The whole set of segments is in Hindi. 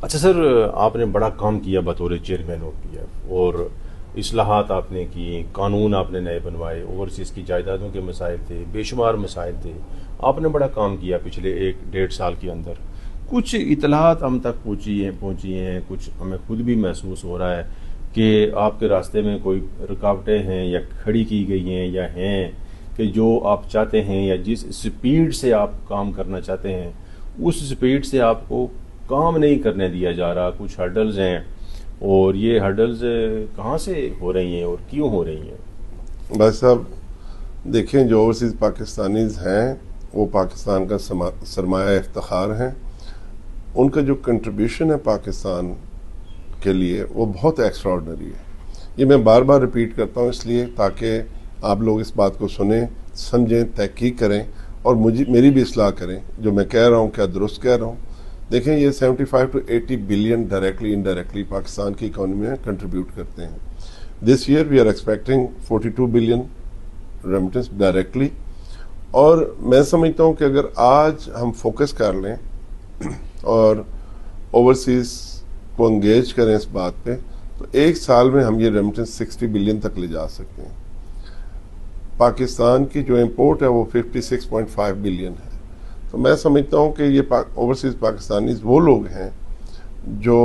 अच्छा सर, आपने बड़ा काम किया बतौर चेयरमैन OPF, और इस्लाहात आपने की, कानून आपने नए बनवाए, ओवरसीज़ की जायदादों के मसाइल थे, बेशुमार मसाइल थे। आपने बड़ा काम किया पिछले 1 डेढ़ साल के अंदर। कुछ इतलात हम तक पहुँची हैं, कुछ हमें खुद भी महसूस हो रहा है कि आपके रास्ते में कोई रुकावटें हैं या खड़ी की गई हैं या हैं कि जो आप चाहते हैं या जिस स्पीड से आप काम करना चाहते हैं उस स्पीड से आपको काम नहीं करने दिया जा रहा। कुछ हर्डल्स हैं, और ये हर्डल्स कहाँ से हो रही हैं और क्यों हो रही हैं? बस अब देखें, जो ओवरसीज़ पाकिस्तानीज़ हैं वो पाकिस्तान का सरमाया इफ्तिखार हैं। उनका जो कंट्रीब्यूशन है पाकिस्तान के लिए वो बहुत एक्स्ट्राऑर्डिनरी है। ये मैं बार बार रिपीट करता हूँ इसलिए ताकि आप लोग इस बात को सुने, समझें, तहकीक करें और मेरी भी इस्लाह करें। जो मैं कह रहा हूँ क्या दुरुस्त कह रहा हूँ। देखें, ये 75 to 80 billion directly indirectly Pakistan की इकोनॉमी में कंट्रीब्यूट करते हैं। This year we are expecting 42 billion remittance directly. और मैं समझता हूँ कि अगर आज हम फोकस कर लें और ओवरसीज़ को एंगेज करें इस बात पे, तो एक साल में हम ये रेमिटेंस 60 बिलियन तक ले जा सकते हैं। पाकिस्तान की जो इंपोर्ट है वो 56.5 बिलियन है। तो मैं समझता हूँ कि ये ओवरसीज़ पाकिस्तानीज़ वो लोग हैं जो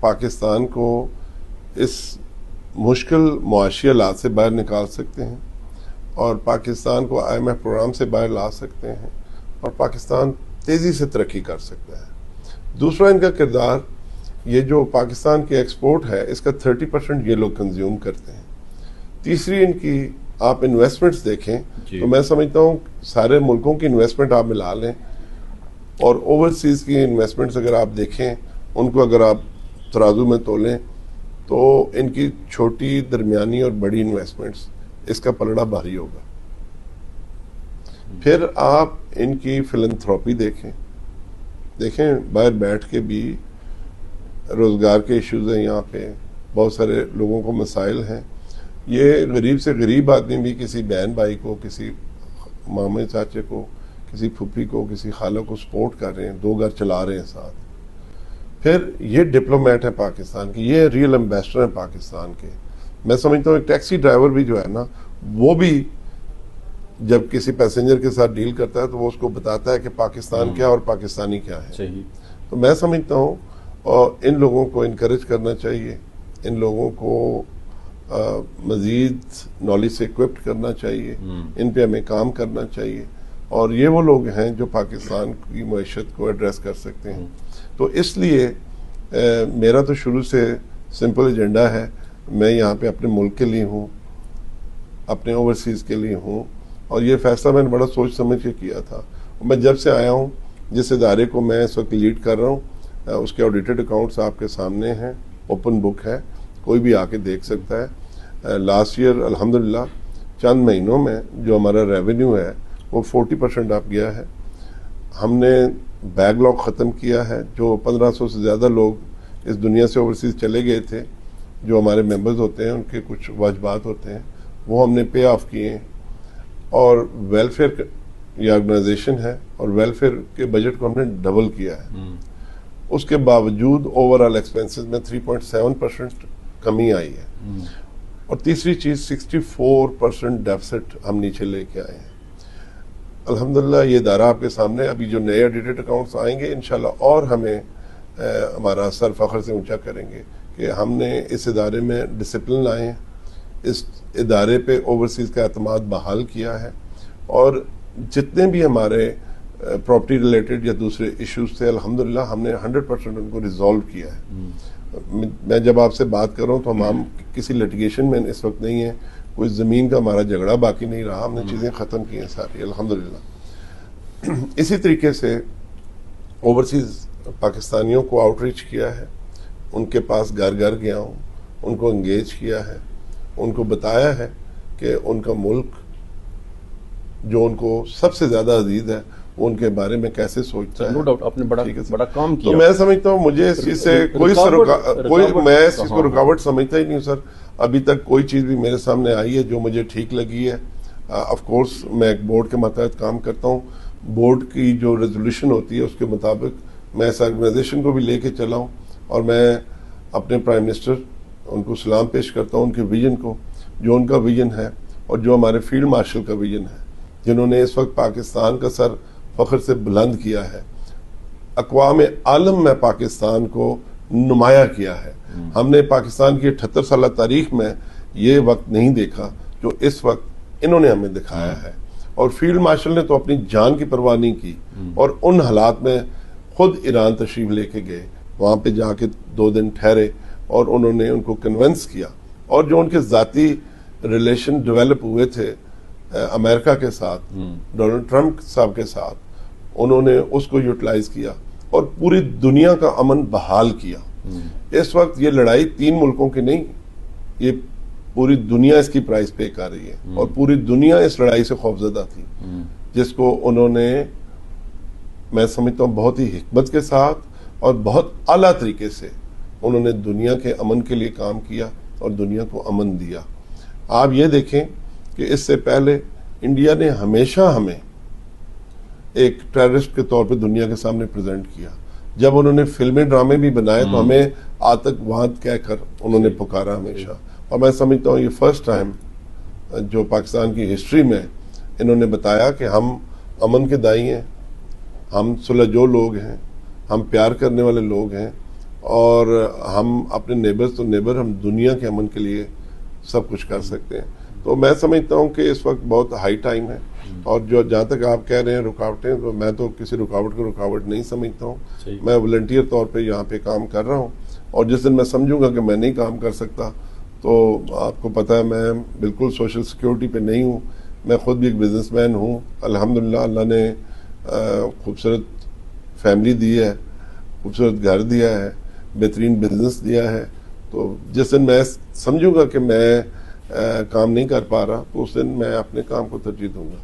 पाकिस्तान को इस मुश्किल मुआशी हालात से बाहर निकाल सकते हैं और पाकिस्तान को IMF प्रोग्राम से बाहर ला सकते हैं और पाकिस्तान तेज़ी से तरक्की कर सकता है। दूसरा, इनका किरदार, ये जो पाकिस्तान की एक्सपोर्ट है इसका 30% ये लोग कंज्यूम करते हैं। तीसरी, इनकी आप इन्वेस्टमेंट्स देखें तो मैं समझता हूँ सारे मुल्कों की इन्वेस्टमेंट आप मिला लें और ओवरसीज़ की इन्वेस्टमेंट्स अगर आप देखें, उनको अगर आप तराजू में तोलें तो इनकी छोटी, दरमियानी और बड़ी इन्वेस्टमेंट्स, इसका पलड़ा भारी होगा। फिर आप इनकी फिलंथ्रॉपी देखें, बाहर बैठ के भी रोज़गार के इश्यूज़ हैं, यहाँ पे बहुत सारे लोगों को मसाइल हैं। ये गरीब से गरीब आदमी भी किसी बहन भाई को, किसी मामे चाचे को, किसी फूफी को, किसी खाला को सपोर्ट कर रहे हैं, 2 घर चला रहे हैं साथ। फिर ये डिप्लोमेट है पाकिस्तान के, ये रियल एम्बेसडर हैं पाकिस्तान के। मैं समझता हूँ एक टैक्सी ड्राइवर भी जो है ना, वो भी जब किसी पैसेंजर के साथ डील करता है तो वो उसको बताता है कि पाकिस्तान क्या और पाकिस्तानी क्या है। सही। तो मैं समझता हूँ और इन लोगों को इनकरेज करना चाहिए, इन लोगों को मज़ीद नॉलेज से इक्विप्ड करना चाहिए, इन पे हमें काम करना चाहिए और ये वो लोग हैं जो पाकिस्तान की मईशत को एड्रेस कर सकते हैं। तो इसलिए मेरा तो शुरू से सिंपल एजेंडा है, मैं यहाँ पे अपने मुल्क के लिए हूँ, अपने ओवरसीज़ के लिए हूँ और ये फैसला मैंने बड़ा सोच समझ के किया था। मैं जब से आया हूँ, जिस इदारे को मैं इस वक्त लीड कर रहा हूँ, उसके ऑडिटेड अकाउंट्स आपके सामने हैं, ओपन बुक है, कोई भी आके देख सकता है। लास्ट ईयर अल्हम्दुलिल्लाह चंद महीनों में जो हमारा रेवेन्यू है वो 40% अप गया है। हमने बैकलॉग ख़त्म किया है। जो 1500 से ज़्यादा लोग इस दुनिया से ओवरसीज़ चले गए थे, जो हमारे मेंबर्स होते हैं, उनके कुछ वाजबात होते हैं, वो हमने पे ऑफ किए हैं। और वेलफेयर ये ऑर्गेनाइजेशन है और वेलफेयर के बजट को हमने डबल किया है। उसके बावजूद ओवरऑल एक्सपेंसेस में 3.7% कमी आई है। और तीसरी चीज़ 64% डेफिसिट हम नीचे लेके आए हैं। अल्हम्दुलिल्लाह ये इदारा आपके सामने, अभी जो नए ऑडिटेड अकाउंट्स आएंगे इंशाल्लाह और हमें हमारा सर फख्र से ऊंचा करेंगे कि हमने इस इदारे में डिसिप्लिन लाए हैं, इस इदारे पे ओवरसीज़ का एतमाद बहाल किया है और जितने भी हमारे प्रॉपर्टी रिलेटेड या दूसरे इश्यूज थे अल्हम्दुलिल्लाह हमने 100% उनको रिजॉल्व किया है। मैं जब आपसे बात कर रहा हूँ तो हम किसी लिटिगेशन में इस वक्त नहीं है, कोई ज़मीन का हमारा झगड़ा बाकी नहीं रहा, हमने चीज़ें ख़त्म की हैं सारी अल्हम्दुलिल्लाह। इसी तरीके से ओवरसीज़ पाकिस्तानियों को आउटरीच किया है, उनके पास घर घर गया हूँ, उनको इंगेज किया है, उनको बताया है कि उनका मुल्क जो उनको सबसे ज़्यादा अजीज है वो उनके बारे में कैसे सोचता है। नो डाउट आपने बड़ा काम किया। तो मैं समझता हूँ मुझे इस चीज़ से मैं इस चीज़ को रुकावट समझता ही नहीं सर। अभी तक कोई चीज़ भी मेरे सामने आई है जो मुझे ठीक लगी है। ऑफ कोर्स मैं एक बोर्ड के मातहत काम करता हूँ, बोर्ड की जो रेजोल्यूशन होती है उसके मुताबिक मैं इस ऑर्गेनाइजेशन को भी लेके चला हूँ और मैं अपने प्राइम मिनिस्टर उनको सलाम पेश करता हूँ उनके विजन को, जो उनका विजन है और जो हमारे फील्ड मार्शल का विजन है, जिन्होंने इस वक्त पाकिस्तान का सर फख्र से बुलंद किया है, अक़वाम आलम में पाकिस्तान को नुमाया किया है। हमने पाकिस्तान की 78 साल तारीख में ये वक्त नहीं देखा जो इस वक्त इन्होंने हमें दिखाया है। और फील्ड मार्शल ने तो अपनी जान की परवाह नहीं की और उन हालात में खुद ईरान तशरीफ लेके गए, वहां पे जाके 2 दिन ठहरे और उन्होंने उनको कन्विंस किया, और जो उनके जाती रिलेशन डेवलप हुए थे अमेरिका के साथ, डोनाल्ड ट्रंप साहब के साथ, उन्होंने उसको यूटिलाइज किया और पूरी दुनिया का अमन बहाल किया। इस वक्त ये लड़ाई 3 मुल्कों की नहीं, ये पूरी दुनिया इसकी प्राइस पे कर रही है और पूरी दुनिया इस लड़ाई से खौफजदा थी, जिसको उन्होंने, मैं समझता हूँ, बहुत ही हिकमत के साथ और बहुत आला तरीके से उन्होंने दुनिया के अमन के लिए काम किया और दुनिया को अमन दिया। आप ये देखें कि इससे पहले इंडिया ने हमेशा हमें एक टेररिस्ट के तौर पे दुनिया के सामने प्रेजेंट किया। जब उन्होंने फिल्में ड्रामे भी बनाए तो हमें आतंकवाद कहकर उन्होंने पुकारा हमेशा। और मैं समझता हूँ ये फर्स्ट टाइम जो पाकिस्तान की हिस्ट्री में इन्होंने बताया कि हम अमन के दाई हैं, हम सुलझो लोग हैं, हम प्यार करने वाले लोग हैं और हम अपने नेबर्स तो नेबर, हम दुनिया के अमन के लिए सब कुछ कर सकते हैं। तो मैं समझता हूँ कि इस वक्त बहुत हाई टाइम है। और जो जहाँ तक आप कह रहे हैं रुकावटें, तो मैं तो किसी रुकावट को रुकावट नहीं समझता हूँ। मैं वॉलंटियर तौर पे यहाँ पे काम कर रहा हूँ और जिस दिन मैं समझूंगा कि मैं नहीं काम कर सकता, तो आपको पता है मैं बिल्कुल सोशल सिक्योरिटी पे नहीं हूँ। मैं खुद भी एक बिजनेसमैन हूँ। अल्हम्दुलिल्लाह अल्लाह ने खूबसूरत फैमिली दी है, खूबसूरत घर दिया है, बेहतरीन बिजनेस दिया है। तो जिस दिन मैं समझूंगा कि मैं काम नहीं कर पा रहा, तो उस दिन मैं अपने काम को तरजीह दूंगा।